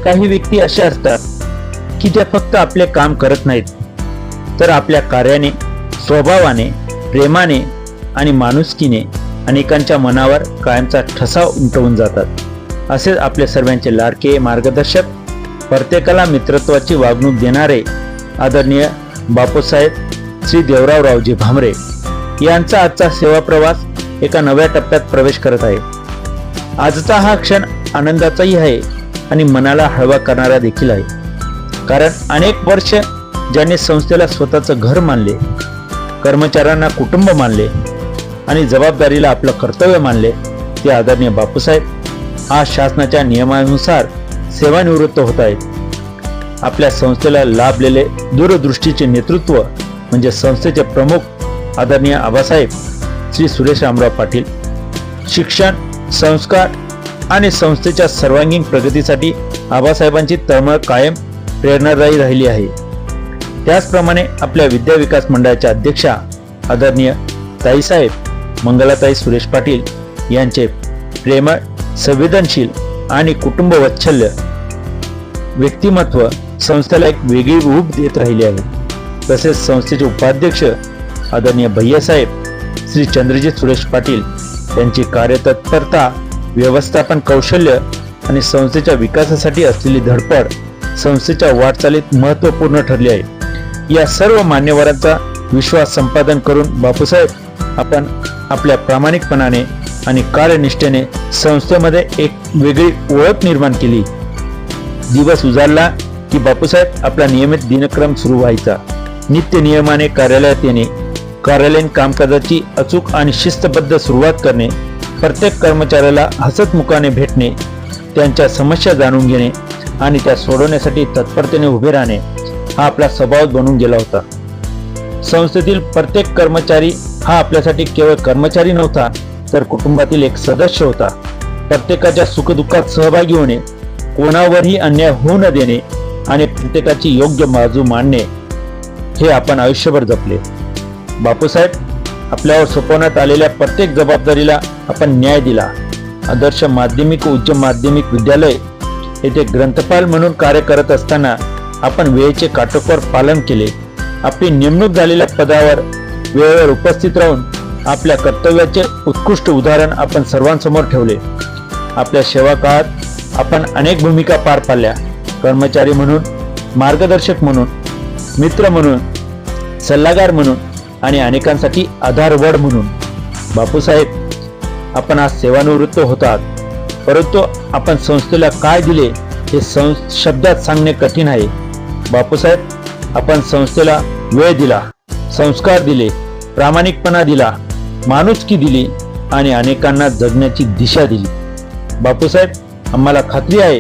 काही व्यक्ती अशा असतात की त्या फक्त आपले काम करत नाहीत, तर आपल्या कार्याने, स्वभावाने, प्रेमाने आणि माणुसकीने अनेकांच्या मनावर कायमचा ठसा उमटवून जातात। असेच आपले सर्वांचे लाडके मार्गदर्शक, प्रत्येकाला मित्रत्वाची वागणूक देणारे आदरणीय बापूसाहेब श्री देवरावरावजी भामरे यांचा आजचा सेवा प्रवास एका नव्या टप्प्यात प्रवेश करत आहे। आजचा हा क्षण आनंदाचाही आहे आणि मनाला हळवा करणारा देखील आहे, कारण अनेक वर्ष ज्यांनी संस्थेला स्वतःचं घर मानले, कर्मचाऱ्यांना कुटुंब मानले आणि जबाबदारीला आपलं कर्तव्य मानले, ते आदरणीय बापूसाहेब आज शासनाच्या नियमानुसार सेवानिवृत्त होत आहेत। आपल्या संस्थेला लाभलेले दूरदृष्टीचे नेतृत्व म्हणजे संस्थेचे प्रमुख आदरणीय आबासाहेब श्री सुरेश रामराव पाटील शिक्षण, संस्कार आणि संस्थेच्या सर्वांगीण प्रगतीसाठी आबासाहेबांची तळमळ कायम प्रेरणादायी राहिली आहे। त्याचप्रमाणे आपल्या विद्या विकास मंडळाच्या अध्यक्षा आदरणीय ताईसाहेब मंगलाताई सुरेश पाटील यांचे प्रेमळ, संवेदनशील आणि कुटुंब वत्सल्य व्यक्तिमत्व संस्थेला एक वेगळी रूप देत राहिले आहे। तसेच संस्थेचे उपाध्यक्ष आदरणीय भैयासाहेब श्री चंद्रजीत सुरेश पाटील यांची कार्यतत्परता, व्यवस्थापन कौशल्य आणि संस्थेच्या विकासासाठी असलेली धडपड संस्थेच्या वाटचालीत महत्त्वपूर्ण ठरली आहे। या सर्व मान्यवरांचा विश्वास संपादन करून बापूसाहेब आपण आपल्या प्रामाणिकपणाने आणि कार्यनिष्ठेने संस्थेमध्ये एक वेगळी ओळख निर्माण केली। दिवस उजाडला की बापूसाहेब आपला नियमित दिनक्रम सुरू व्हायचा। नित्य नियमाने कार्यालयात येणे, कार्यालयीन कामकाजाची अचूक आणि शिस्तबद्ध सुरुवात करणे, प्रत्येक कर्मचाऱ्याला हसतमुखाने भेटणे, त्यांच्या समस्या जाणून घेणे आणि त्या सोडवण्यासाठी तत्परतेने उभे राहणे हा आपला स्वभाव बनून गेला होता। संस्थेतील प्रत्येक कर्मचारी हा आपल्यासाठी केवळ कर्मचारी नव्हता, तर कुटुंबातील एक सदस्य होता। प्रत्येकाच्या सुखदुःखात सहभागी होणे, कोणावरही अन्याय होऊ न देणे आणि प्रत्येकाची योग्य बाजू मांडणे हे आपण आयुष्यभर जपले। बापूसाहेब आपल्यावर सोपवण्यात आलेल्या प्रत्येक जबाबदारीला आपण न्याय दिला। आदर्श माध्यमिक व उच्च माध्यमिक विद्यालय येथे ग्रंथपाल म्हणून कार्य करत असताना आपण वेळेचे काटेकोर पालन केले। आपली नेमणूक झालेल्या पदावर वेळेवर उपस्थित राहून आपल्या कर्तव्याचे उत्कृष्ट उदाहरण आपण सर्वांसमोर ठेवले। आपल्या सेवा काळात आपण अनेक भूमिका पार पाडल्या, कर्मचारी म्हणून, मार्गदर्शक म्हणून, मित्र म्हणून, सल्लागार म्हणून आणि अनेकांसाठी आधारवड म्हणून। बापूसाहेब आपण आज सेवानिवृत्त होतात, परंतु आपण संस्थेला काय दिले हे शब्दात सांगणे कठीण आहे। बापूसाहेब आपण संस्थेला वेळ दिला, संस्कार दिले, प्रामाणिकपणा दिला, माणुसकी दिली आणि अनेकांना जगण्याची दिशा दिली। बापूसाहेब आम्हाला खात्री आहे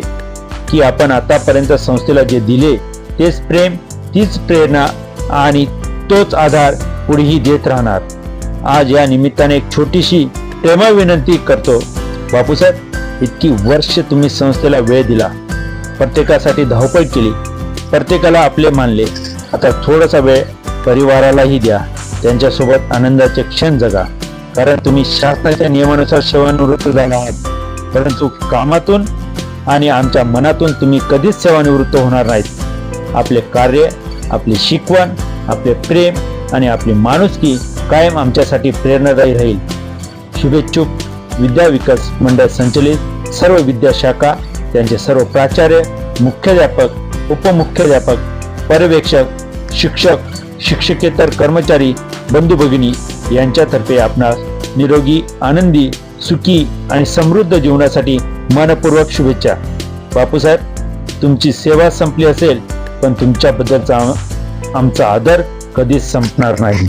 की आपण आतापर्यंत संस्थेला जे दिले तेच प्रेम, तीच प्रेरणा आणि तोच आधार पुढेही देत राहणार। आज या निमित्ताने एक छोटीशी प्रेमळ विनंती करतो। बापूसाहेब, इतकी वर्ष तुम्ही संस्थेला वेळ दिला, प्रत्येकासाठी धावपळ केली, प्रत्येकाला आपले मानले। आता थोडासा वेळ परिवारालाही द्या, त्यांच्यासोबत आनंदाचे क्षण जगा, कारण तुम्ही शासनाच्या नियमानुसार सेवानिवृत्त झाला आहात, परंतु कामातून आणि आमच्या मनातून तुम्ही कधीच सेवानिवृत्त होणार नाहीत। आपले कार्य, आपली शिकवण, आपले प्रेम आणि आपली माणुसकी कायम आमच्यासाठी प्रेरणादायी राहील। शुभेच्छुक विद्या विकास मंडळ संचलित सर्व विद्याशाखा, त्यांचे सर्व प्राचार्य, मुख्याध्यापक, उपमुख्याध्यापक, पर्यवेक्षक, शिक्षक, शिक्षकेतर कर्मचारी, बंधू भगिनी यांच्यातर्फे आपणास निरोगी, आनंदी, सुखी आणि समृद्ध जीवनासाठी मनपूर्वक शुभेच्छा। बापूसाहेब, तुमची सेवा संपली असेल, पण तुमच्याबद्दलचा आमचा आदर कधीच संपणार नाही।